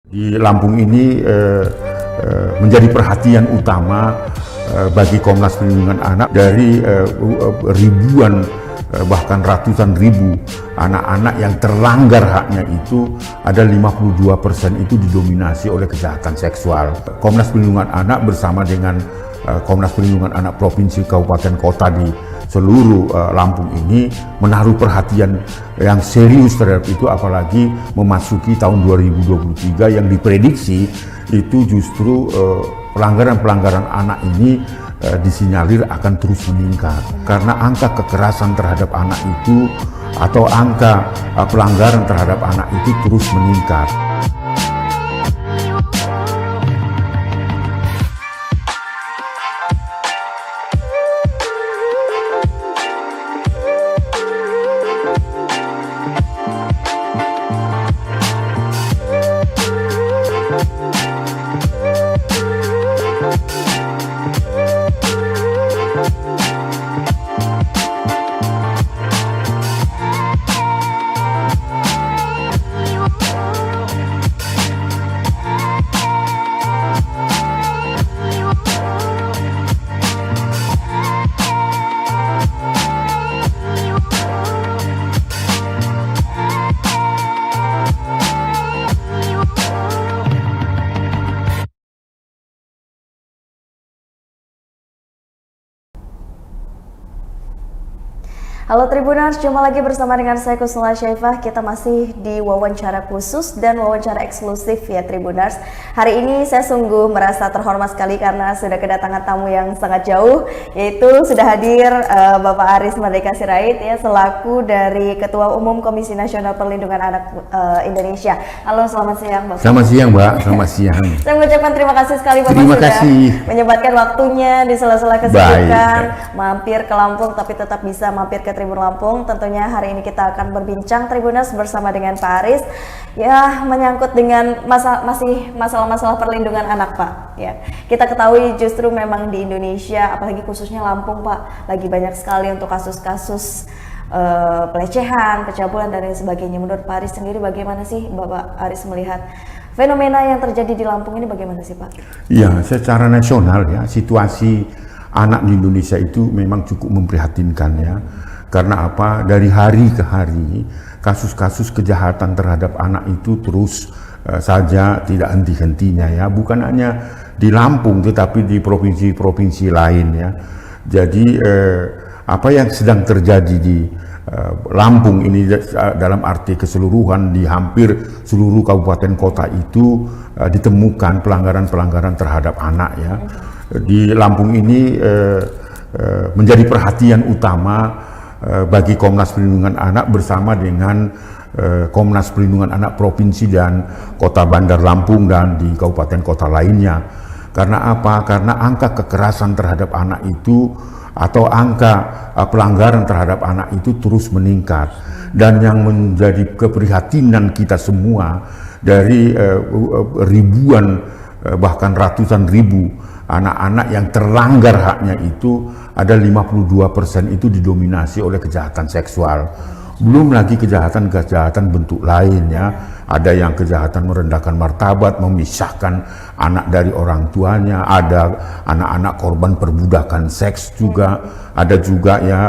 Di Lampung ini menjadi perhatian utama bagi Komnas Perlindungan Anak dari ribuan bahkan ratusan ribu anak-anak yang terlanggar haknya itu ada 52% itu didominasi oleh kejahatan seksual. Komnas Perlindungan Anak bersama dengan Komnas Perlindungan Anak Provinsi, Kabupaten, Kota di seluruh Lampung ini menaruh perhatian yang serius terhadap itu, apalagi memasuki tahun 2023 yang diprediksi itu justru pelanggaran-pelanggaran anak ini disinyalir akan terus meningkat karena angka kekerasan terhadap anak itu atau angka pelanggaran terhadap anak itu terus meningkat. Halo Tribuners, jumpa lagi bersama dengan saya Kusnula Syaifah. Kita masih di wawancara khusus dan wawancara eksklusif ya Tribuners. Hari ini saya sungguh merasa terhormat sekali karena sudah kedatangan tamu yang sangat jauh, yaitu sudah hadir Bapak Aris Merdeka Sirait ya, selaku dari Ketua Umum Komisi Nasional Perlindungan Anak Indonesia. Halo, selamat siang Bapak. Selamat siang Mbak, selamat siang. Saya mengucapkan terima kasih sekali Bapak sudah menyempatkan waktunya di sela-sela kesibukan mampir ke Lampung, tapi tetap bisa mampir ke Tribun Lampung. Tentunya hari ini kita akan berbincang Tribuners bersama dengan Pak Aris ya, menyangkut dengan masalah-masalah perlindungan anak Pak ya. Kita ketahui justru memang di Indonesia, apalagi khususnya Lampung Pak, lagi banyak sekali untuk kasus-kasus pelecehan, pencabulan dan lain sebagainya. Menurut Pak Aris sendiri bagaimana sih Bapak Aris melihat fenomena yang terjadi di Lampung ini, bagaimana sih Pak? Ya, secara nasional ya, situasi anak di Indonesia itu memang cukup memprihatinkan ya. Karena apa? Dari hari ke hari kasus-kasus kejahatan terhadap anak itu terus saja tidak henti-hentinya ya. Bukan hanya di Lampung tetapi di provinsi-provinsi lain ya. Jadi apa yang sedang terjadi di Lampung ini dalam arti keseluruhan di hampir seluruh kabupaten kota itu ditemukan pelanggaran-pelanggaran terhadap anak ya. Di Lampung ini menjadi perhatian utama bagi Komnas Perlindungan Anak bersama dengan Komnas Perlindungan Anak Provinsi dan Kota Bandar Lampung dan di kabupaten kota lainnya. Karena apa? Karena angka kekerasan terhadap anak itu atau angka pelanggaran terhadap anak itu terus meningkat. Dan yang menjadi keprihatinan kita semua dari ribuan bahkan ratusan ribu anak-anak yang terlanggar haknya itu ada 52% itu didominasi oleh kejahatan seksual. Belum lagi kejahatan-kejahatan bentuk lain ya. Ada yang kejahatan merendahkan martabat, memisahkan anak dari orang tuanya, ada anak-anak korban perbudakan seks juga, ada juga ya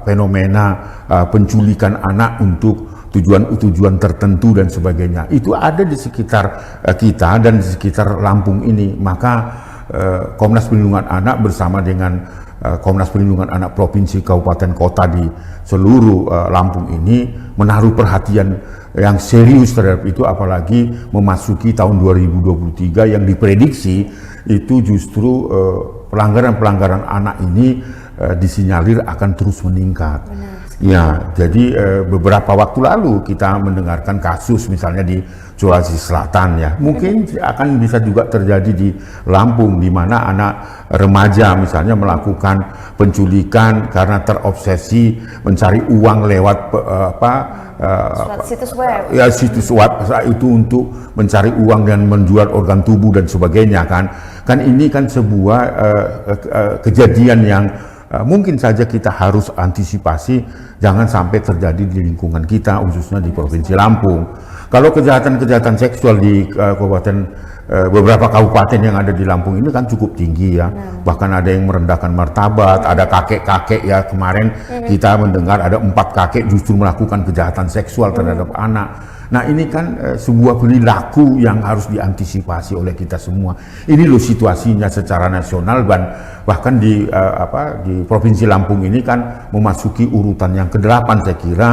fenomena penculikan anak untuk tujuan-tujuan tertentu dan sebagainya. Itu ada di sekitar kita dan di sekitar Lampung ini. Maka Komnas Perlindungan Anak bersama dengan Komnas Perlindungan Anak Provinsi, Kabupaten, Kota di seluruh Lampung ini menaruh perhatian yang serius terhadap itu, apalagi memasuki tahun 2023 yang diprediksi itu justru pelanggaran-pelanggaran anak ini disinyalir akan terus meningkat. Ya, jadi beberapa waktu lalu kita mendengarkan kasus misalnya di Sulawesi Selatan ya, mungkin akan bisa juga terjadi di Lampung, di mana anak remaja misalnya melakukan penculikan karena terobsesi mencari uang lewat situs web. Ya, situs web itu untuk mencari uang dan menjual organ tubuh dan sebagainya kan. Kan ini kan sebuah kejadian yang mungkin saja kita harus antisipasi jangan sampai terjadi di lingkungan kita, khususnya di Provinsi Lampung. Kalau kejahatan-kejahatan seksual di beberapa kabupaten yang ada di Lampung ini kan cukup tinggi ya. Bahkan ada yang merendahkan martabat, ada kakek-kakek ya, kemarin kita mendengar ada 4 kakek justru melakukan kejahatan seksual terhadap anak. Nah ini kan sebuah perilaku yang harus diantisipasi oleh kita semua. Ini loh situasinya secara nasional, dan bahkan di Provinsi Lampung ini kan memasuki urutan yang ke-8 saya kira.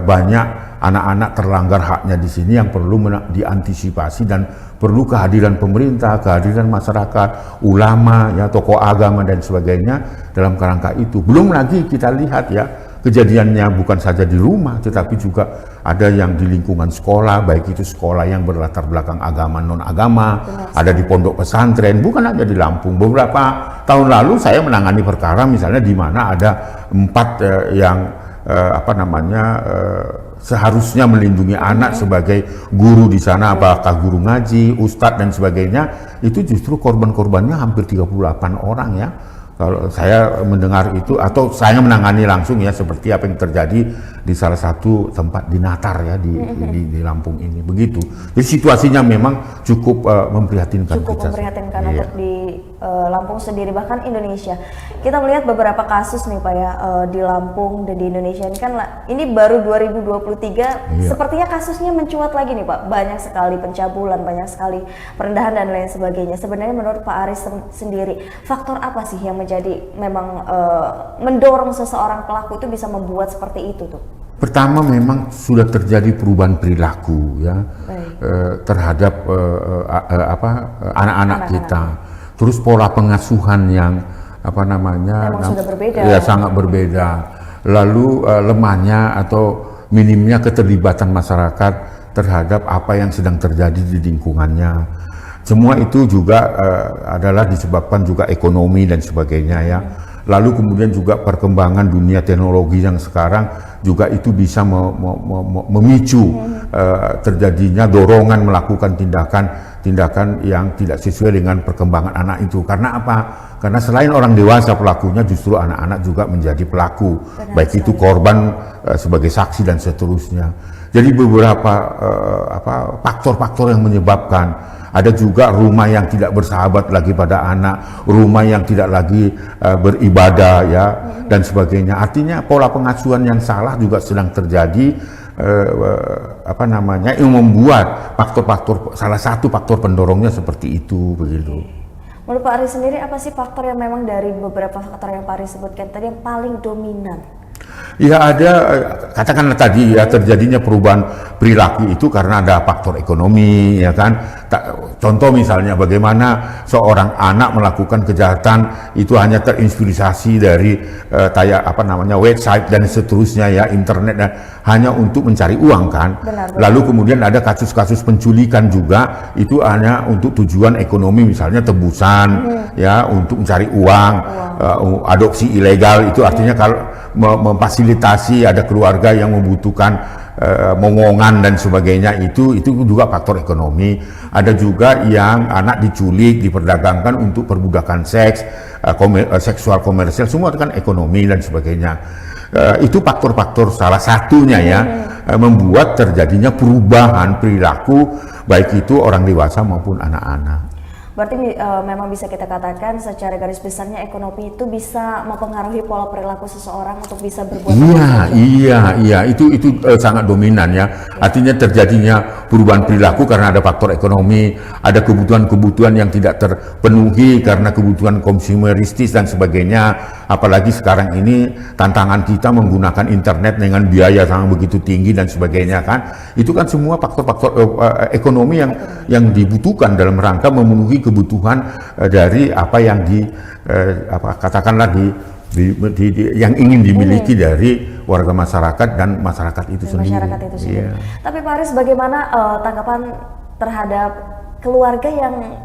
Banyak anak-anak terlanggar haknya di sini yang perlu diantisipasi, dan perlu kehadiran pemerintah, kehadiran masyarakat, ulama, ya, tokoh agama dan sebagainya dalam kerangka itu. Belum lagi kita lihat ya, kejadiannya bukan saja di rumah, tetapi juga ada yang di lingkungan sekolah, baik itu sekolah yang berlatar belakang agama non-agama, ada di pondok pesantren, bukan hanya di Lampung. Beberapa tahun lalu saya menangani perkara misalnya di mana ada 4 yang seharusnya melindungi anak sebagai guru di sana, apakah guru ngaji, ustadz dan sebagainya, itu justru korban-korbannya hampir 38 orang ya. Kalau saya mendengar itu, atau saya menangani langsung ya, seperti apa yang terjadi di salah satu tempat di Natar ya, di Lampung ini, begitu. Jadi situasinya memang cukup memprihatinkan. Cukup memprihatinkan untuk di Lampung sendiri, bahkan Indonesia. Kita melihat beberapa kasus nih Pak ya, di Lampung dan di Indonesia ini kan, ini baru 2023, sepertinya kasusnya mencuat lagi nih Pak. Banyak sekali pencabulan, banyak sekali perendahan dan lain sebagainya. Sebenarnya menurut Pak Aris sendiri, faktor apa sih yang jadi memang mendorong seseorang pelaku itu bisa membuat seperti itu tuh? Pertama memang sudah terjadi perubahan perilaku ya, terhadap anak-anak kita. Terus pola pengasuhan yang sudah berbeda. Ya, sangat berbeda. Lalu lemahnya atau minimnya keterlibatan masyarakat terhadap apa yang sedang terjadi di lingkungannya. Semua itu juga adalah disebabkan juga ekonomi dan sebagainya ya. Lalu kemudian juga perkembangan dunia teknologi yang sekarang juga itu bisa memicu terjadinya dorongan melakukan tindakan yang tidak sesuai dengan perkembangan anak itu. Karena apa? Karena selain orang dewasa pelakunya, justru anak-anak juga menjadi pelaku. Baik itu korban sebagai saksi dan seterusnya. Jadi beberapa faktor-faktor yang menyebabkan. Ada juga rumah yang tidak bersahabat lagi pada anak, rumah yang tidak lagi beribadah ya, dan sebagainya. Artinya pola pengasuhan yang salah juga sedang terjadi, yang membuat salah satu faktor pendorongnya seperti itu, begitu. Menurut Pak Aris sendiri, apa sih faktor yang memang dari beberapa faktor yang Pak Aris sebutkan tadi yang paling dominan? Ya ada, katakanlah tadi ya, terjadinya perubahan perilaku itu karena ada faktor ekonomi ya kan. Contoh misalnya bagaimana seorang anak melakukan kejahatan itu hanya terinspirasi dari website dan seterusnya ya, internet, dan hanya untuk mencari uang kan. Benar. Lalu kemudian ada kasus-kasus penculikan juga, itu hanya untuk tujuan ekonomi, misalnya tebusan ya, untuk mencari uang. Adopsi ilegal itu artinya kalau memfasilitasi ada keluarga yang membutuhkan mongongan dan sebagainya, itu juga faktor ekonomi. Ada juga yang anak diculik, diperdagangkan untuk perbudakan seks, seksual komersial, semua itu kan ekonomi dan sebagainya. Itu faktor-faktor salah satunya ya, membuat terjadinya perubahan perilaku baik itu orang dewasa maupun anak-anak. Berarti memang bisa kita katakan secara garis besarnya ekonomi itu bisa mempengaruhi pola perilaku seseorang untuk bisa berbuat. Iya, itu sangat dominan ya. Artinya terjadinya perubahan perilaku karena ada faktor ekonomi, ada kebutuhan-kebutuhan yang tidak terpenuhi karena kebutuhan konsumeristis dan sebagainya. Apalagi sekarang ini tantangan kita menggunakan internet dengan biaya sangat begitu tinggi dan sebagainya kan. Itu kan semua faktor-faktor ekonomi yang dibutuhkan dalam rangka memenuhi kebutuhan dari apa yang yang ingin dimiliki dari warga masyarakat dan masyarakat itu sendiri. Yeah. Tapi Pak Aris, bagaimana tanggapan terhadap keluarga yang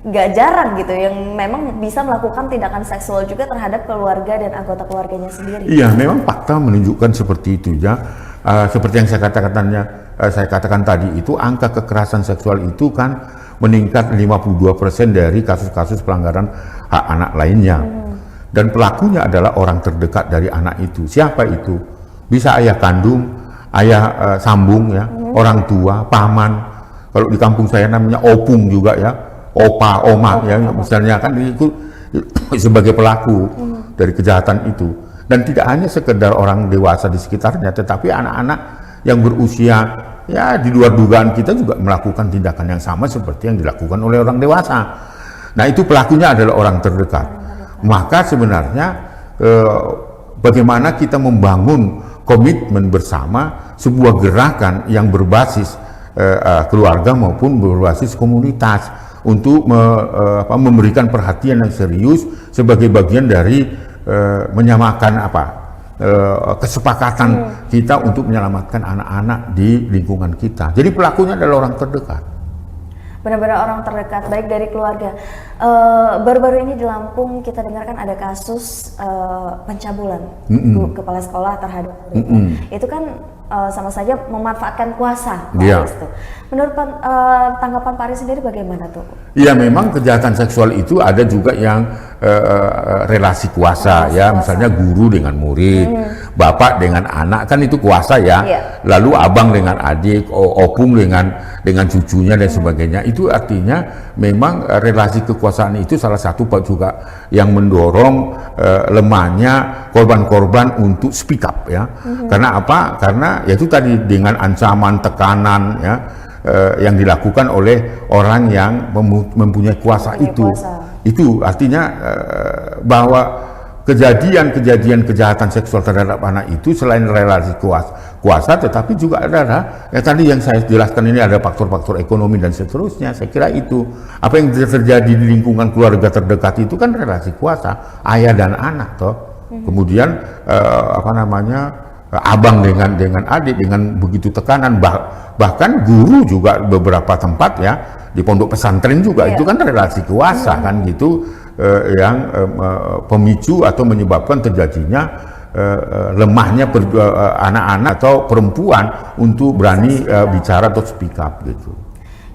nggak jarang gitu, yang memang bisa melakukan tindakan seksual juga terhadap keluarga dan anggota keluarganya sendiri? Iya, memang fakta menunjukkan seperti itu ya. Seperti yang saya katakan tadi, itu angka kekerasan seksual itu kan meningkat 52% dari kasus-kasus pelanggaran hak anak lainnya. Dan pelakunya adalah orang terdekat dari anak itu. Siapa itu? Bisa ayah kandung, ayah sambung ya, orang tua, paman. Kalau di kampung saya namanya opung juga ya, opa, oma ya, misalnya kan itu sebagai pelaku dari kejahatan itu. Dan tidak hanya sekedar orang dewasa di sekitarnya, tetapi anak-anak yang berusia ya di luar dugaan kita juga melakukan tindakan yang sama seperti yang dilakukan oleh orang dewasa. Nah, itu pelakunya adalah orang terdekat. Maka sebenarnya bagaimana kita membangun komitmen bersama sebuah gerakan yang berbasis keluarga maupun berbasis komunitas untuk memberikan perhatian yang serius sebagai bagian dari menyamakan kesepakatan kita untuk menyelamatkan anak-anak di lingkungan kita. Jadi pelakunya adalah orang terdekat. Benar-benar orang terdekat, baik dari keluarga. Baru-baru ini di Lampung kita dengarkan ada kasus pencabulan kepala sekolah terhadap murid. Itu kan sama saja memanfaatkan kuasa. Itu. Menurut tanggapan Pak Aris sendiri bagaimana tuh? Iya, memang kejahatan seksual itu ada juga yang relasi kuasa ya, misalnya guru dengan murid, bapak dengan anak, kan itu kuasa ya. Lalu abang dengan adik, opung dengan cucunya dan sebagainya. Itu artinya memang relasi kekuasaan itu salah satu juga yang mendorong lemahnya korban-korban untuk speak up ya. Karena apa? Karena yaitu tadi dengan ancaman, tekanan ya yang dilakukan oleh orang yang mempunyai kuasa itu. Itu artinya bahwa kejadian-kejadian kejahatan seksual terhadap anak itu selain relasi kuasa, tetapi juga ada ya tadi yang saya jelaskan ini ada faktor-faktor ekonomi dan seterusnya. Saya kira itu apa yang terjadi di lingkungan keluarga terdekat itu kan relasi kuasa ayah dan anak toh. Kemudian abang dengan adik dengan begitu tekanan, bahkan guru juga beberapa tempat ya di pondok pesantren juga itu kan relasi kuasa kan gitu yang pemicu atau menyebabkan terjadinya lemahnya anak-anak atau perempuan untuk berani bicara atau speak up gitu.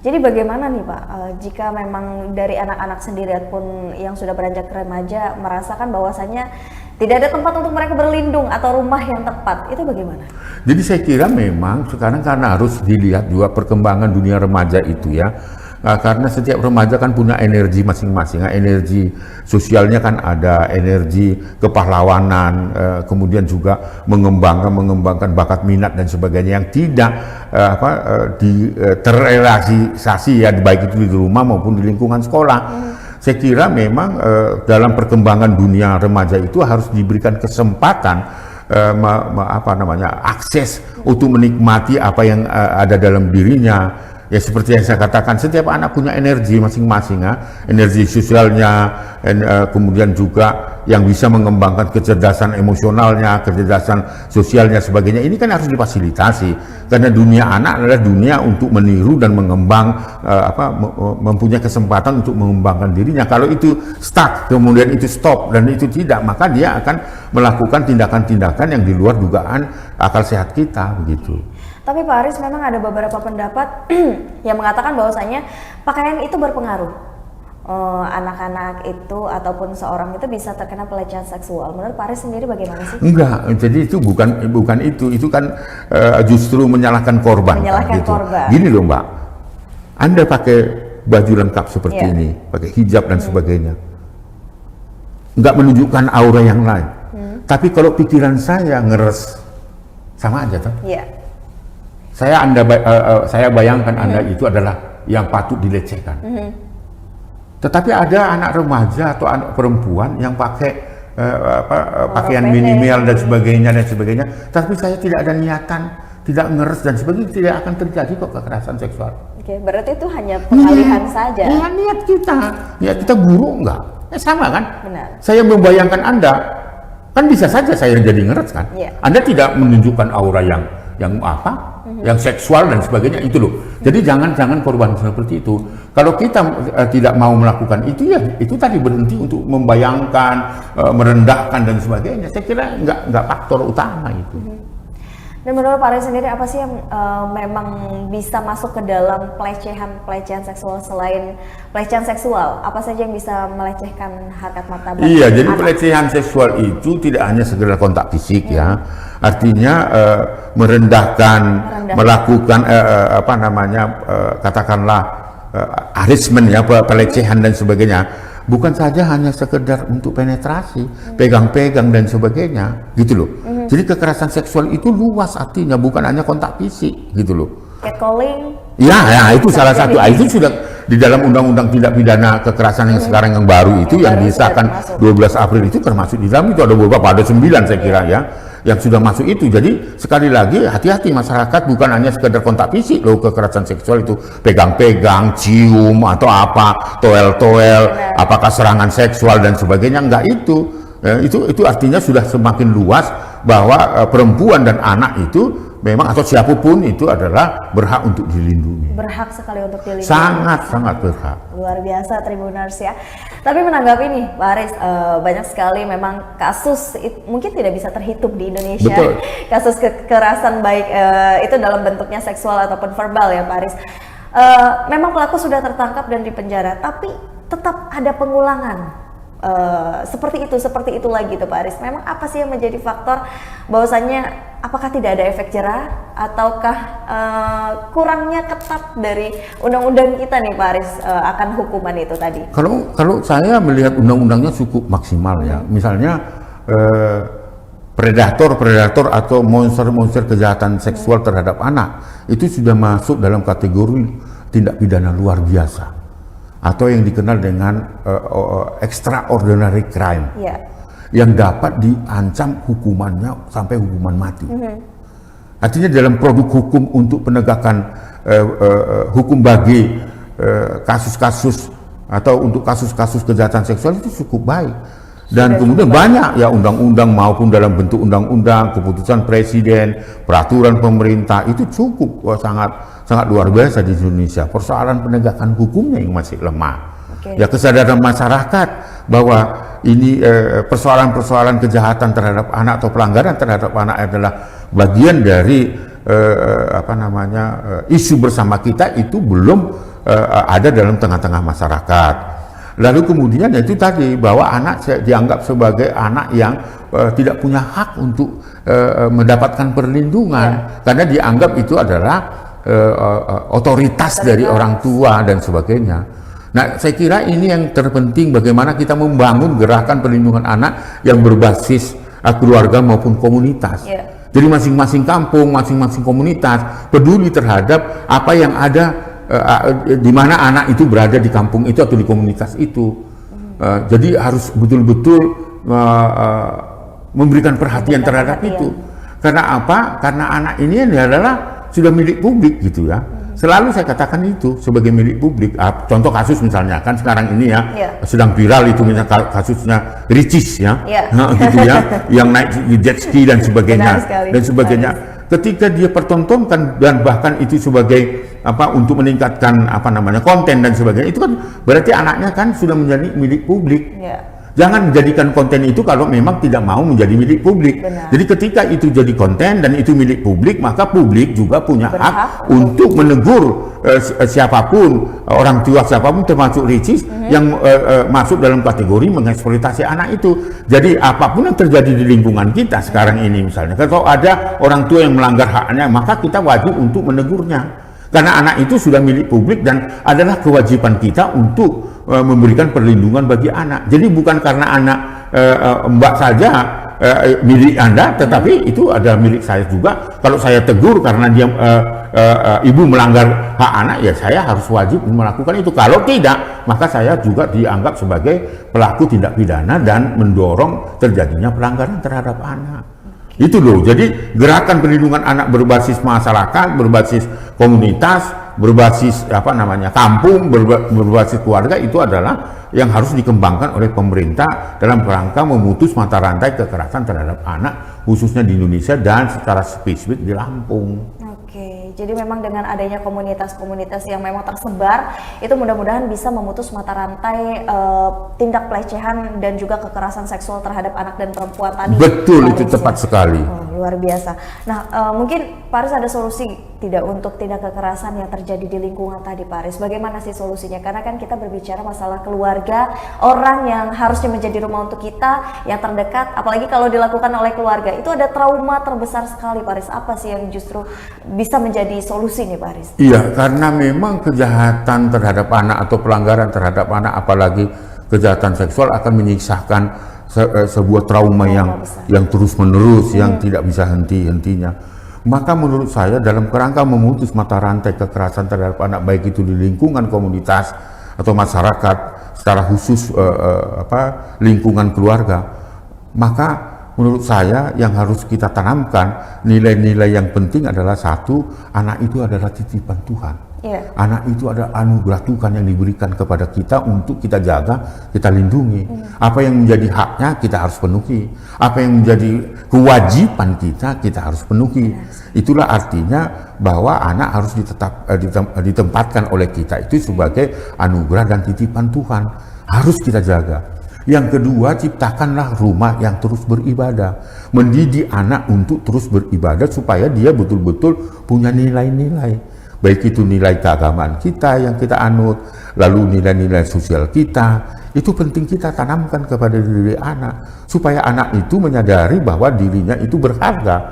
Jadi bagaimana nih Pak, jika memang dari anak-anak sendiri ataupun yang sudah beranjak remaja merasakan bahwasannya tidak ada tempat untuk mereka berlindung atau rumah yang tepat, itu bagaimana? Jadi saya kira memang sekarang karena harus dilihat juga perkembangan dunia remaja itu ya. Karena setiap remaja kan punya energi masing-masing, energi sosialnya kan ada, energi kepahlawanan, kemudian juga mengembangkan bakat minat dan sebagainya yang tidak terrealisasi ya, baik itu di rumah maupun di lingkungan sekolah. Saya kira memang dalam perkembangan dunia remaja itu harus diberikan kesempatan akses untuk menikmati apa yang ada dalam dirinya. Ya seperti yang saya katakan, setiap anak punya energi masing-masing ya, energi sosialnya, kemudian juga yang bisa mengembangkan kecerdasan emosionalnya, kecerdasan sosialnya sebagainya. Ini kan harus difasilitasi karena dunia anak adalah dunia untuk meniru dan mengembang, mempunyai kesempatan untuk mengembangkan dirinya. Kalau itu stuck, kemudian itu stop dan itu tidak, maka dia akan melakukan tindakan-tindakan yang di luar dugaan akal sehat kita begitu. Tapi Pak Aris, memang ada beberapa pendapat yang mengatakan bahwasanya pakaian itu berpengaruh. Anak-anak itu ataupun seorang itu bisa terkena pelecehan seksual. Menurut Pak Aris sendiri bagaimana sih? Enggak, jadi itu bukan itu kan justru menyalahkan korban. Menyalahkan gitu. Korban. Gini loh Mbak, Anda pakai baju lengkap seperti ini, pakai hijab dan sebagainya, nggak menunjukkan aura yang lain. Tapi kalau pikiran saya ngeres, sama aja toh. Saya bayangkan Anda itu adalah yang patut dilecehkan. Tetapi ada anak remaja atau anak perempuan yang pakai pakaian minimal dan sebagainya, tapi saya tidak ada niatan, tidak ngeres dan sebagainya, tidak akan terjadi kok kekerasan seksual. Oke, berarti itu hanya pengalihan saja. Ya, niat kita buruk enggak? Sama kan? Benar. Saya membayangkan Anda, kan bisa saja saya jadi ngeres kan? Anda tidak menunjukkan aura yang yang seksual dan sebagainya itu loh. Jadi jangan korban seperti itu. Kalau kita tidak mau melakukan itu ya itu tadi berhenti untuk membayangkan, merendahkan dan sebagainya. Saya kira nggak faktor utama itu. Dan menurut Pak Aris sendiri apa sih yang memang bisa masuk ke dalam pelecehan seksual selain pelecehan seksual? Apa saja yang bisa melecehkan harkat martabat? Iya, jadi pelecehan seksual itu tidak hanya sekedar kontak fisik ya. Artinya merendahkan, melakukan katakanlah harassment ya, pelecehan dan sebagainya. Bukan saja hanya sekedar untuk penetrasi, pegang-pegang dan sebagainya, gitu loh. Jadi kekerasan seksual itu luas artinya, bukan hanya kontak fisik, gitu loh. Catcalling. Ya, itu salah satu. Itu sudah di dalam Undang-Undang Tindak Pidana Kekerasan yang sekarang yang baru itu, yang disahkan 12 April itu termasuk di dalam itu ada beberapa, ada 9 saya kira ya, yang sudah masuk itu. Jadi sekali lagi hati-hati masyarakat, bukan hanya sekedar kontak fisik loh kekerasan seksual itu, pegang-pegang, cium atau apa, toel-toel, apakah serangan seksual dan sebagainya, enggak itu. Itu artinya sudah semakin luas bahwa perempuan dan anak itu memang atau siapapun itu adalah berhak untuk dilindungi. Berhak sekali untuk dilindungi. Sangat berhak. Luar biasa Tribuners ya. Tapi menanggapi nih Pak Aris, banyak sekali memang kasus mungkin tidak bisa terhitung di Indonesia. Betul. Kasus kekerasan baik itu dalam bentuknya seksual ataupun verbal ya Pak Aris. Memang pelaku sudah tertangkap dan dipenjara, tapi tetap ada pengulangan. Seperti itu lagi tuh Pak Aris. Memang apa sih yang menjadi faktor bahwasannya apakah tidak ada efek jerah ataukah kurangnya ketat dari undang-undang kita nih Pak Aris akan hukuman itu tadi? Kalau saya melihat undang-undangnya cukup maksimal ya. Misalnya predator atau monster kejahatan seksual terhadap anak itu sudah masuk dalam kategori tindak pidana luar biasa, atau yang dikenal dengan extraordinary crime, yang dapat diancam hukumannya sampai hukuman mati. Artinya dalam produk hukum untuk penegakan hukum bagi kasus-kasus atau untuk kasus-kasus kejahatan seksual itu cukup baik. Dan kemudian banyak ya undang-undang maupun dalam bentuk undang-undang, keputusan presiden, peraturan pemerintah itu cukup sangat luar biasa di Indonesia. Persoalan penegakan hukumnya yang masih lemah. Ya, kesadaran masyarakat bahwa ini persoalan-persoalan kejahatan terhadap anak atau pelanggaran terhadap anak adalah bagian dari isu bersama kita itu belum ada dalam tengah-tengah masyarakat. Lalu kemudian itu tadi bahwa anak dianggap sebagai anak yang tidak punya hak untuk mendapatkan perlindungan, karena dianggap itu adalah otoritas dari orang tua dan sebagainya. Nah, saya kira ini yang terpenting, bagaimana kita membangun gerakan perlindungan anak yang berbasis keluarga maupun komunitas. Jadi masing-masing kampung, masing-masing komunitas peduli terhadap apa yang ada di mana anak itu berada di kampung itu atau di komunitas itu. Jadi harus betul-betul memberikan perhatian terhadap itu. Karena apa? Karena anak ini adalah sudah milik publik gitu ya. Selalu saya katakan itu sebagai milik publik. Contoh kasus misalnya kan sekarang ini ya, sedang viral itu misalnya kasusnya Ricis ya, gitu ya, yang naik jet ski dan sebagainya. Ketika dia pertontonkan dan bahkan itu sebagai untuk meningkatkan konten dan sebagainya, itu kan berarti anaknya kan sudah menjadi milik publik. Jangan menjadikan konten itu kalau memang tidak mau menjadi milik publik. Jadi ketika itu jadi konten dan itu milik publik, maka publik juga punya hak untuk menegur siapapun, orang tua siapapun termasuk Ricis yang masuk dalam kategori mengeksploitasi anak itu. Jadi apapun yang terjadi di lingkungan kita sekarang ini misalnya, kalau ada orang tua yang melanggar haknya, maka kita wajib untuk menegurnya. Karena anak itu sudah milik publik dan adalah kewajiban kita untuk memberikan perlindungan bagi anak. Jadi bukan karena anak Mbak saja milik Anda, tetapi itu adalah milik saya juga. Kalau saya tegur karena dia ibu melanggar hak anak, ya saya harus wajib melakukan itu. Kalau tidak, maka saya juga dianggap sebagai pelaku tindak pidana dan mendorong terjadinya pelanggaran terhadap anak. Itu loh, jadi gerakan perlindungan anak berbasis masyarakat, berbasis komunitas, berbasis kampung, berbasis keluarga, itu adalah yang harus dikembangkan oleh pemerintah dalam rangka memutus mata rantai kekerasan terhadap anak, khususnya di Indonesia dan secara spesifik di Lampung. jadi memang dengan adanya komunitas-komunitas yang memang tersebar, itu mudah-mudahan bisa memutus mata rantai tindak pelecehan dan juga kekerasan seksual terhadap anak dan perempuan tadi. Betul, itu tepat sekali. Luar biasa. Nah, mungkin Pak Aris ada solusi tidak untuk tindak kekerasan yang terjadi di lingkungan tadi, Pak Aris? Bagaimana sih solusinya? Karena kan kita berbicara masalah keluarga, orang yang harusnya menjadi rumah untuk kita, yang terdekat, apalagi kalau dilakukan oleh keluarga, itu ada trauma terbesar sekali, Pak Aris. Apa sih yang justru bisa menjadi solusi nih, Pak Aris? Iya, karena memang kejahatan terhadap anak atau pelanggaran terhadap anak, apalagi kejahatan seksual akan menyisakan sebuah trauma yang terus-menerus, yang tidak bisa henti-hentinya. Maka menurut saya dalam kerangka memutus mata rantai kekerasan terhadap anak, baik itu di lingkungan komunitas atau masyarakat, secara khusus lingkungan keluarga, maka menurut saya yang harus kita tanamkan nilai-nilai yang penting adalah satu, anak itu adalah titipan Tuhan. Anak itu adalah anugerah Tuhan yang diberikan kepada kita untuk kita jaga, kita lindungi. Apa yang menjadi haknya kita harus penuhi. Apa yang menjadi kewajiban kita harus penuhi. Itulah artinya bahwa anak harus ditempatkan oleh kita itu sebagai anugerah dan titipan Tuhan. Harus kita jaga. Yang kedua, ciptakanlah rumah yang terus beribadah. Mendidik anak untuk terus beribadah supaya dia betul-betul punya nilai-nilai. Baik itu nilai keagamaan kita yang kita anut, lalu nilai-nilai sosial kita, itu penting kita tanamkan kepada diri anak, supaya anak itu menyadari bahwa dirinya itu berharga.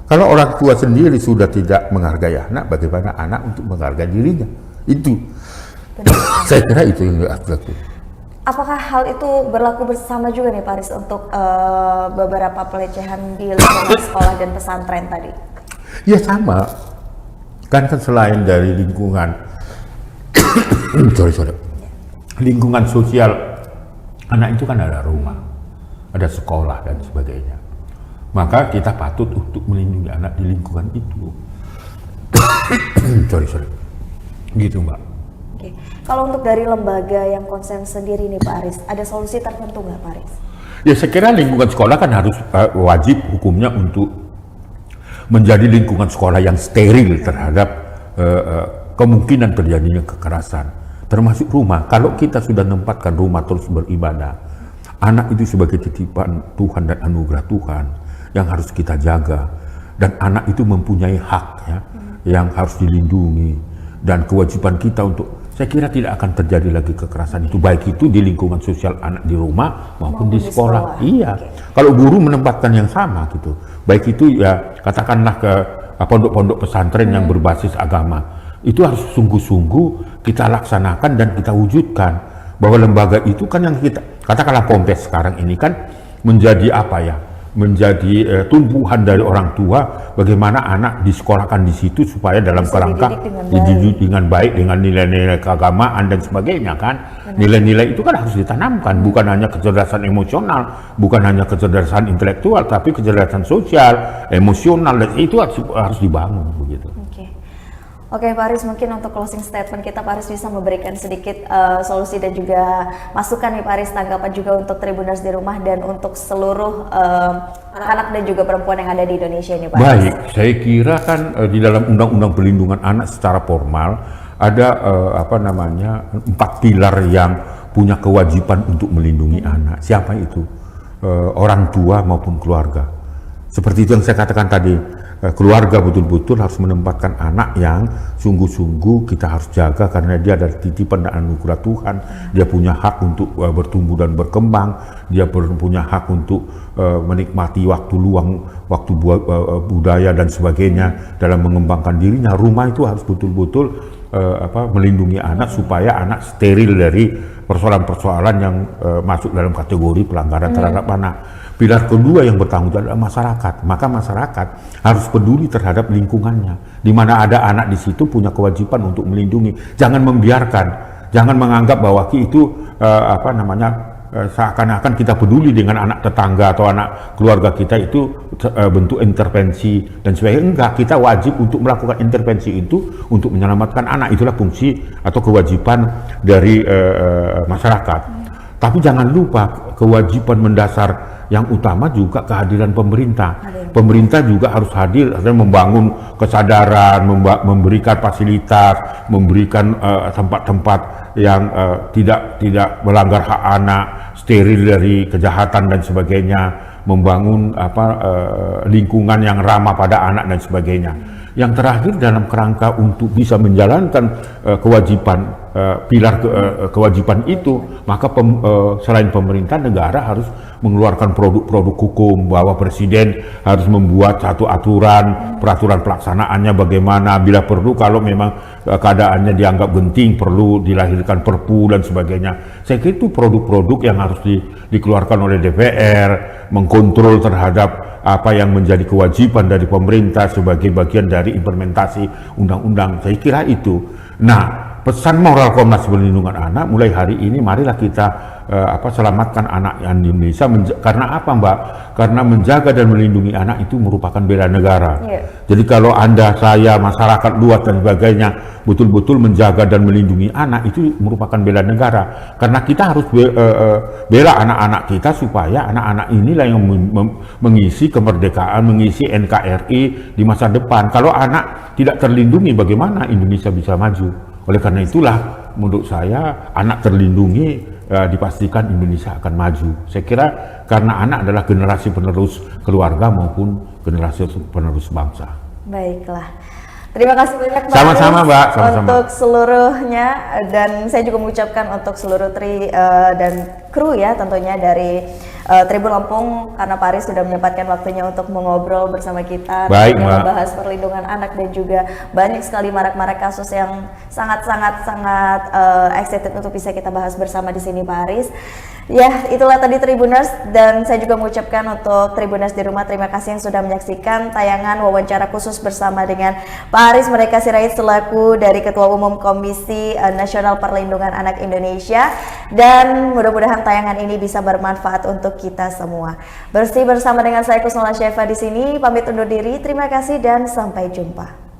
Kalau orang tua sendiri sudah tidak menghargai anak, bagaimana anak untuk menghargai dirinya? Itu, saya kira itu yang harus dilakukan. Apakah hal itu berlaku bersama juga nih Pak Aris untuk beberapa pelecehan di lingkungan sekolah dan pesantren tadi? Ya sama, kan selain dari lingkungan lingkungan sosial anak itu kan ada rumah, ada sekolah dan sebagainya. Maka kita patut untuk melindungi anak di lingkungan itu. Gitu Mbak. Oke. Kalau untuk dari lembaga yang konsen sendiri nih Pak Aris, ada solusi tertentu nggak Pak Aris? Ya saya kira lingkungan sekolah kan harus wajib hukumnya untuk menjadi lingkungan sekolah yang steril terhadap kemungkinan terjadinya kekerasan. Termasuk rumah, kalau kita sudah menempatkan rumah terus beribadah, anak itu sebagai titipan Tuhan dan anugerah Tuhan yang harus kita jaga. Dan anak itu mempunyai hak ya, yang harus dilindungi. Dan kewajiban kita untuk, saya kira tidak akan terjadi lagi kekerasan itu, baik itu di lingkungan sosial anak di rumah maupun di sekolah. Iya, kalau guru menempatkan yang sama gitu, baik itu ya katakanlah ke pondok-pondok pesantren yang berbasis agama, itu harus sungguh-sungguh kita laksanakan dan kita wujudkan bahwa lembaga itu kan yang kita katakanlah Pomtes sekarang ini kan menjadi apa ya, menjadi tumpuan dari orang tua, bagaimana anak disekolahkan di situ supaya dalam kerangka dididik dengan baik dengan nilai-nilai keagamaan dan sebagainya kan. Nilai-nilai itu kan harus ditanamkan, bukan hanya kecerdasan emosional, bukan hanya kecerdasan intelektual, tapi kecerdasan sosial, emosional, dan itu harus dibangun begitu. Oke Pak Aris, mungkin untuk closing statement kita Pak Aris bisa memberikan sedikit solusi dan juga masukan nih Pak Aris, tanggapan juga untuk Tribuners di rumah dan untuk seluruh anak-anak dan juga perempuan yang ada di Indonesia ini Pak Aris. Baik, saya kira kan di dalam Undang-Undang Perlindungan Anak secara formal ada 4 pilar yang punya kewajiban untuk melindungi anak. Siapa itu? Orang tua maupun keluarga. Seperti itu yang saya katakan tadi, keluarga betul-betul harus menempatkan anak yang sungguh-sungguh kita harus jaga karena dia adalah titipan dan anugerah Tuhan. Dia punya hak untuk bertumbuh dan berkembang, dia punya hak untuk menikmati waktu luang, waktu budaya dan sebagainya dalam mengembangkan dirinya. Rumah itu harus betul-betul melindungi anak supaya anak steril dari persoalan-persoalan yang masuk dalam kategori pelanggaran terhadap anak. Pilar kedua yang bertanggung jawab adalah masyarakat. Maka masyarakat harus peduli terhadap lingkungannya. Di mana ada anak di situ punya kewajiban untuk melindungi. Jangan membiarkan, jangan menganggap bahwa itu seakan-akan kita peduli dengan anak tetangga atau anak keluarga kita itu bentuk intervensi dan sebagainya. Enggak, kita wajib untuk melakukan intervensi itu untuk menyelamatkan anak. Itulah fungsi atau kewajiban dari masyarakat. Tapi jangan lupa kewajiban mendasar yang utama juga kehadiran pemerintah. Pemerintah juga harus hadir, artinya membangun kesadaran, memberikan fasilitas, memberikan tempat-tempat yang tidak melanggar hak anak, steril dari kejahatan dan sebagainya, membangun lingkungan yang ramah pada anak dan sebagainya. Yang terakhir dalam kerangka untuk bisa menjalankan kewajiban kewajiban itu, maka selain pemerintah, negara harus mengeluarkan produk-produk hukum, bahwa presiden harus membuat satu peraturan pelaksanaannya bagaimana, bila perlu kalau memang keadaannya dianggap genting perlu dilahirkan perpu dan sebagainya. Saya kira itu produk-produk yang harus dikeluarkan oleh DPR, mengkontrol terhadap apa yang menjadi kewajiban dari pemerintah sebagai bagian dari implementasi undang-undang. Saya kira itu. Nah, pesan moral Komnas Perlindungan Anak mulai hari ini, marilah kita selamatkan anak di Indonesia. Karena apa, Mbak? Karena menjaga dan melindungi anak itu merupakan bela negara. Jadi kalau Anda, saya, masyarakat luas dan sebagainya betul-betul menjaga dan melindungi anak, itu merupakan bela negara. Karena kita harus bela anak-anak kita supaya anak-anak inilah yang mengisi kemerdekaan, mengisi NKRI di masa depan. Kalau anak tidak terlindungi, bagaimana Indonesia bisa maju? Oleh karena itulah, menurut saya, anak terlindungi, dipastikan Indonesia akan maju. Saya kira karena anak adalah generasi penerus keluarga maupun generasi penerus bangsa. Baiklah. Terima kasih banyak Pak Sama-sama, Mbak. Sama-sama. Untuk seluruhnya, dan saya juga mengucapkan untuk seluruh dan kru ya tentunya dari Tribun Lampung, karena Pak Aris sudah menyempatkan waktunya untuk mengobrol bersama kita, membahas perlindungan anak, dan juga banyak sekali marak-marak kasus yang sangat excited untuk bisa kita bahas bersama di sini, Pak Aris. Ya, itulah tadi Tribuners, dan saya juga mengucapkan untuk Tribuners di rumah, terima kasih yang sudah menyaksikan tayangan wawancara khusus bersama dengan Pak Aris Merdeka Sirait selaku dari Ketua Umum Komisi Nasional Perlindungan Anak Indonesia, dan mudah-mudahan tayangan ini bisa bermanfaat untuk kita semua. Bersama dengan saya Kusnola Syefa di sini, pamit undur diri, terima kasih dan sampai jumpa.